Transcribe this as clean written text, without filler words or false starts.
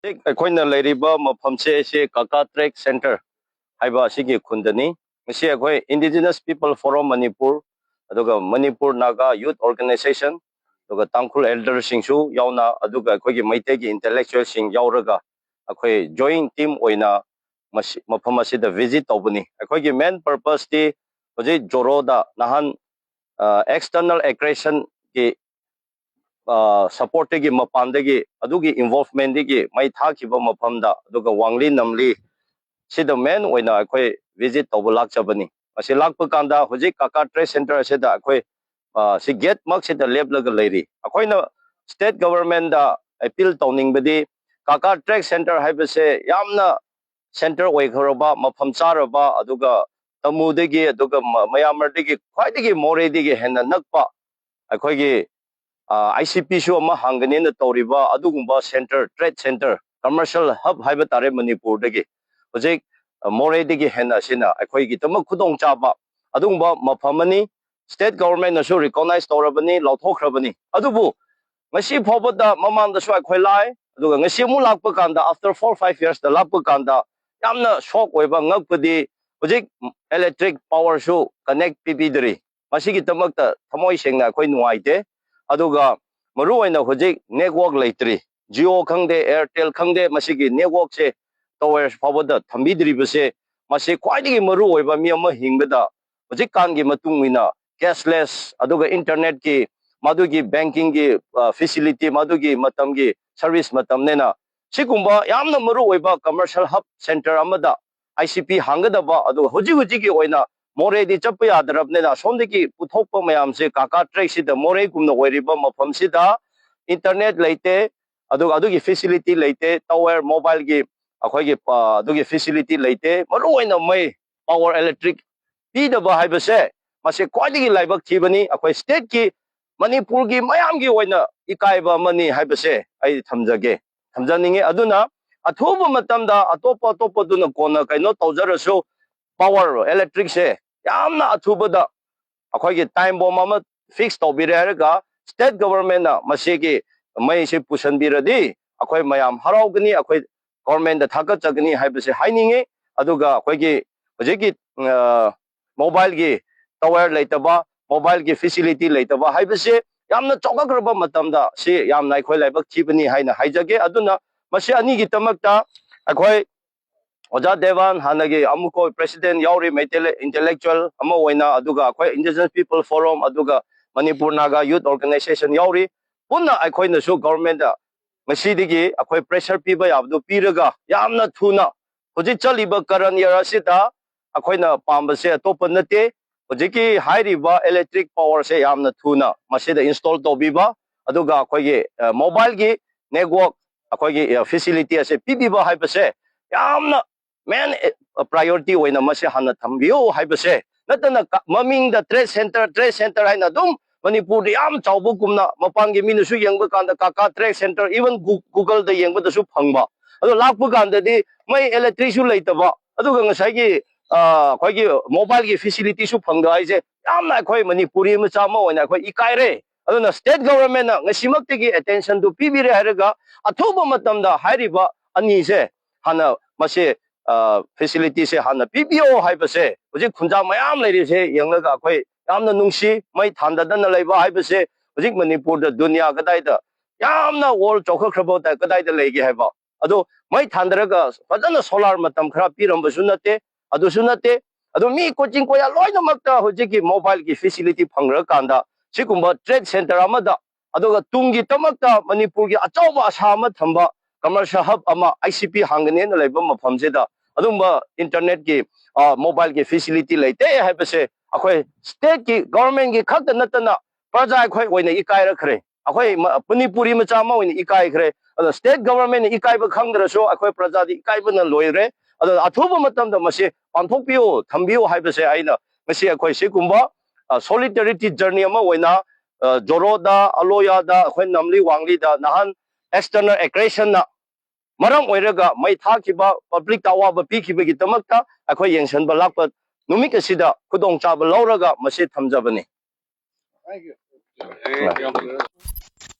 ꯑꯩꯈꯣꯏꯅ ꯂꯩꯔꯤꯕ ꯃꯐꯝꯁꯦ ꯑꯁꯤ ꯀꯥꯀꯥ ꯇ꯭ꯔꯦꯛ ꯁꯦꯟꯇꯔ ꯍꯥꯏꯕ ꯑꯁꯤꯒꯤ ꯈꯨꯟꯗꯅꯤ. ꯉꯁꯤ ꯑꯩꯈꯣꯏ ꯏꯟꯗꯤꯖꯤꯅꯁ ꯄꯤꯄꯜ ꯐꯣꯔꯝ ꯃꯅꯤꯄꯨꯔ ꯑꯗꯨꯒ ꯃꯅꯤꯄꯨꯔ ꯅꯥꯒꯥ ꯌꯨꯠ ꯑꯣꯔꯒꯅꯥꯏꯖꯦꯁꯟ ꯑꯗꯨꯒ ꯇꯥꯡꯈꯨꯜ ꯑꯦꯜꯗꯔꯁꯤꯡꯁꯨ ꯌꯥꯎꯅ ꯑꯗꯨꯒ ꯑꯩꯈꯣꯏꯒꯤ ꯃꯩꯇꯩꯒꯤ ꯏꯟꯇꯦꯂꯦꯛꯆꯨꯑꯦꯜꯁꯤꯡ ꯌꯥꯎꯔꯒ ꯑꯩꯈꯣꯏ ꯖꯣꯏꯟ ꯇꯤꯝ ꯑꯣꯏꯅ ꯃꯐꯝ ꯑꯁꯤꯗ ꯚꯤꯖꯤꯠ ꯇꯧꯕꯅꯤ. ꯑꯩꯈꯣꯏꯒꯤ ꯃꯦꯟ ꯄꯔꯄꯁꯇꯤ ꯍꯧꯖꯤꯛ ꯖꯣꯔꯣꯗ ꯅꯍꯥꯟ external aggression ki support gi mapandagi adugi involvement gi mai thakiba maphamda aduga wangli namli sida main oina akhoi visit tawlak chabani asi lakpa kanda hojik kaka trade center seda akhoi si gate mak sida leblaga leiri akhoina state government da appeal tawning badi kaka trade center haibase yamna center oikhoroba mapham charaba aduga tamudagi aduga mayamardagi khwaidagi moredigi henna nakpa akhoi ICP show ama hangani na toriba adugumba center trade center commercial hub haiba tare manipur dagi hojik more digi henna sina akhoi gi tamak khudong chaba adugumba maphamani state government na so recognize torabani lauthokhrabani adubu ngasi phobada mamang da so akhoi lai aduga ngasi mu lakpa kanda after 4-5 years da lakpa kanda yamna shock oiba ngakpadi hojik electric power show connect pbdri masigi tamak ta thamoi sengna akhoi nuaite aduga maru oina hojik network leitri Jio khangde Airtel khangde masigi network se towers phawada thambidri base masi khwaidigi maru oiba mi ama hingbada hojik kan gi matungina cashless aduga internet ki madugi banking gi facility madugi matam gi service matam nena sigumba yamna maru oiba commercial hub center amada ICP hangadaba aduga hojik gi oina more di chappa yadarabnena somdiki puthokpa mayam se kaka trek sida more gumna oiriba mafam sida internet leite adugi facility leite tower mobile gi akhoi gi adugi facility leite maru oina mai power electric pidaba haibase mase kwaidigi laibak thibani akhoi state ki manipur gi mayam gi oina ikaiba mani haibase ai thamjaninge aduna athuba matamda atopa duna kona kaino tawjarasu power electric se yamna athubada akhoi gi time bomb ama fix tawbire harga state government na masigi mai se pusan biradi akhoi mayam haraugani akhoi government da thakat chagani haibase haininge aduga akhoi gi hojiki mobile gi tower leitaba mobile gi facility leitaba haibase yamna chokakraba matamda si yamna akhoi laibak thibani haina haijage aduna masi ani gi tamakta akhoi Oja Devan hanagi amuko president yauri maitele intellectual ama oina aduga akhoi indigenous people forum aduga Manipur Naga youth organization yauri punna akhoi na su government da masidigi akhoi pressure piba yabdu piraga yamna thuna hoji chaliba karan yarasita akhoi na pambase atopa nate hojiki hairiba electric power se yamna thuna masida install tobiba aduga akhoi gi mobile gi network akhoi gi facility ase pibiba haibase yamna main priority oina mase hana thambio haibase natana maming da trade center haina dum manipur yam chawbu kumna mapangi minusu yengba kanda kaka trade center even google da yengba da su phangba ado lakpu kanda di mai electric su leitaba aduga ngasai gi khoi gi mobile gi facility su phangda aise yamna khoi manipuri ma chama oina khoi ikaire aduna state government na ngasimak gi attention to pibire haraga athuba matamda hairiba ani se hana mase facility se hana PPO haibase hojik khunja mayam lerise yenglaga akhoi yamna nungsi mai thandadana leiba haibase hojik manipur da dunya kadai da yamna world chokhakrabo da kadai da leige haiba ado mai thandaraga fajana solar matam khara pirambasu nate adu sunate ado mi coaching ko ya loina makta hojiki mobile ki facility phangra kanda sigumba trade center amada adoga tungi tamakta manipur gi achawba asama thamba commercial hub ama ICP hangane na leiba mafam seda adumba internet ki mobile ki facility leite haibase akhoi state ki government ki khakta natana praja akhoi oina ikai rakhre akhoi punipuri macha ma oina ikai khre ado state government ikai ba khangdra so akhoi praja di ikai ba na loire ado athuba matam da mase panthokpio thambio haibase aina mase akhoi sigumba solidarity journey ama oina joroda aloya da akhoi namli wangli da nahan external aggression na maram oiraga mai thakiba public tawaba pikibagi tamakta akhoi yengsanba lakpa numik asida khudong chaba lauraga mase thamjabani. Thank you.